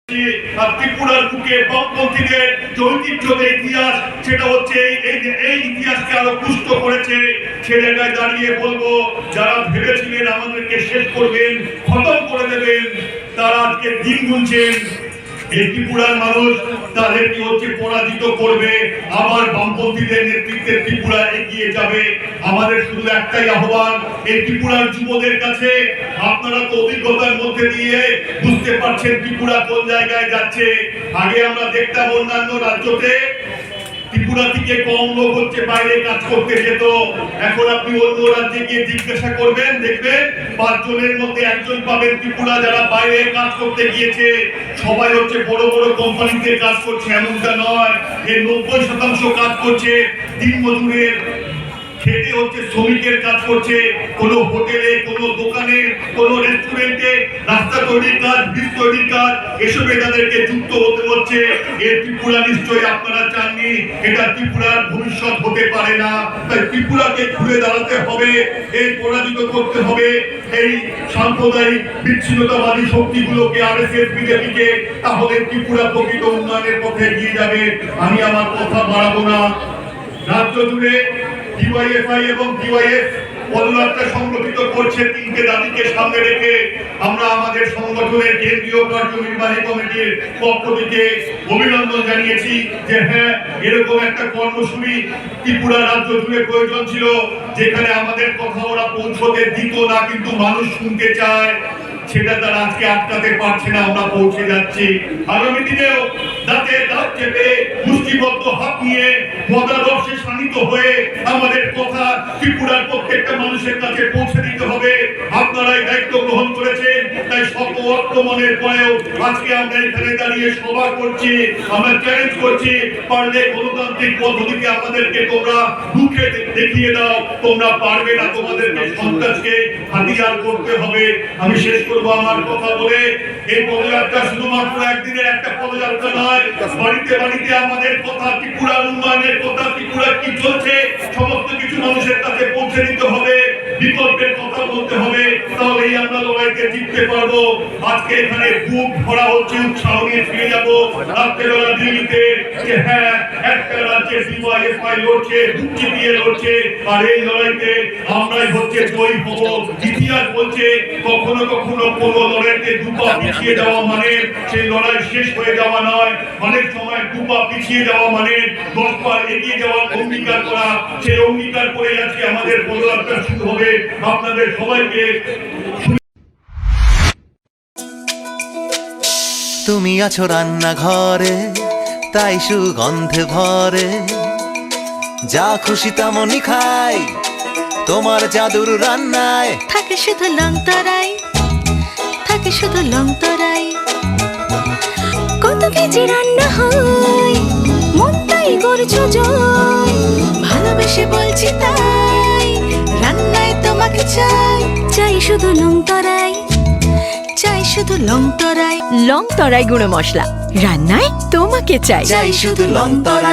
আর ত্রিপুরার বুকে বামপন্থীদের যে ঐতিহ্যের ইতিহাস, সেটা হচ্ছে এই ইতিহাসকে আরো পুষ্ট করেছে। সে জায়গায় দাঁড়িয়ে বলবো, যারা ভেবেছিলেন আমাদেরকে শেষ করবেন, খতম করে দেবেন, তারা আজকে দিন গুনছেন। এই ত্রিপুরার মানুষ তাদেরকে পরাজিত করবে, আবার বামপন্থীদের নেতৃত্বে ত্রিপুরা এগিয়ে যাবে। আমাদের শুধু একটাই আহ্বান এই ত্রিপুরার যুবদের কাছে, আপনারা তো অভিজ্ঞতার মধ্যে দিয়ে বুঝতে পারছেন ত্রিপুরা কোন জায়গায় যাচ্ছে। আগে আমরা দেখতাম অন্যান্য রাজ্যতে ত্রিপুরা থেকে কম লোক বাইরে কাজ করতে যেত। এখন আপনি অন্য রাজ্যে গিয়ে জিজ্ঞাসা করবেন, দেখবেন 5 জনের মধ্যে 1 জন পাবেন ত্রিপুরা যারা বাইরে কাজ করতে গিয়েছে। সবাই বড় বড় কোম্পানিতে কাজ করছে এমনটা নয়। এর 90% কাজ করছে দিনমজুরের, খেটে শ্রমিকের কাজ করছে। কোনো হোটেলে, কোনো দোকানে, কোনো রেস্টুরেন্টে, রাস্তা তৈরির কাজ, ব্রিজ তৈরির কাজ, এসবে তাদেরকে যুক্ত হতে হচ্ছে। এই ত্রিপুরা নিশ্চয়ই আপনারা চাননি, এটা ত্রিপুরার ভবিষ্যৎ হতে পারে না। তাই ত্রিপুরাকে ঘুরে দাঁড়াতে হবে, এই পরাজিত করতে হবে এই সাম্প্রদায়িক বিচ্ছিন্নতাবাদী শক্তিগুলোকে, আরএসএস, বিজেপিকে। তাহলে ত্রিপুরা প্রকৃত উন্নয়নের পথে এগিয়ে যাবে। আমি আমার কথা বাড়াবো না। রাজ্য জুড়ে ডিওয়াইএফআই এবং ডিওয়াইএফ পদযাত্রা সংগঠিত করছে 3টে দাবিকে সামনে রেখে। আমরা আমাদের সংগঠনের কেন্দ্রীয় কার্যনির্বাহী কমিটির পক্ষ থেকে অভিনন্দন জানিয়েছি যে হ্যাঁ, এরকম একটা কর্মসূচি ত্রিপুরা রাজ্য জুড়ে প্রয়োজন ছিল, যেখানে আমাদের কথা ওরা পৌঁছতে দিত না, কিন্তু মানুষ শুনতে চায়। সেটা তারা আজকে আটকাতে পারছে না, আমরা পৌঁছে যাচ্ছি। আগামী দিনেও দাঁতে দাঁত চেপে মুষ্টিবদ্ধ হাত নিয়ে মতাদর্শে শানিত হয়ে আমাদের কথা ত্রিপুরার প্রত্যেকটা মানুষের কাছে পৌঁছে দিতে হবে। আপনারাই দায়িত্ব গ্রহণ করেছেন, তাই শত আক্রমণের পরেও আজকে আমরা এখানে দাঁড়িয়ে সভা করছি। আমরা চ্যালেঞ্জ করছি, পারলে গণতান্ত্রিক পদ্ধতিতে আমাদেরকে তোমরা রুখে দেখিয়ে দাও। তোমরা পারবে না, তোমাদেরকে সন্ত্রাসকে হাতিয়ার করতে হবে। আমি শেষ করবো আমার কথা বলে, এই পদযাত্রা শুধুমাত্র একদিনের একটা পদযাত্রা নয়। বাড়িতে বাড়িতে আমাদের কথা, ত্রিপুরার উন্নয়নের কথা, ত্রিপুরা কি চলছে, সমস্ত কিছু মানুষের কাছে পৌঁছে দিতে হবে। বিকল্পের কথা বলতে হবে, তাহলেই আমরা লড়াইতে জিততে পারবো। আজকে এখানে বুক ভরা হচ্ছে, উৎসাহ নিয়ে ফিরে যাবো রাত্রেবেলা দিল্লিতে, যে হ্যাঁ, একটা রাজ্যে ডিওয়াইএফআই লড়ছে, বুক চিপিয়ে লড়ছে, আর এই লড়াইতে আমরাই জয়ী হবো। ইতিহাস বলছে কখনো কখনো কোনো লড়াইতে দুপা পিছিয়ে যাওয়া মানে সেই লড়াই শেষ হয়ে যাওয়া নয়। অনেক সময় দুপা পিছিয়ে যাওয়া মানে 10 পা এগিয়ে যাওয়ার অঙ্গীকার করা। সেই অঙ্গীকার করে আজকে আমাদের পদযাত্রা শুরু হবে। আপনাদের সবাইকে। তুমি আছো রান্নাঘরে, তাই সুগন্ধে ভরে, যা খুশি তেমনই খাই তোমার জাদুর রান্নায়। থাকে শুধু লংতরাই, থাকে শুধু লংতরাই। কত কেজি রান্না হয়, মন তাই করছো জয়। ভালোবেসে বলছি তাই, রান্নায় তোমাকে চাই। চাই শুধু লংতরাই, চাই শুধু লংতরাই। লংতরাই গুঁড়ো মশলা, রান্নায় তোমাকে চাই। চাই শুধু লংতরাই।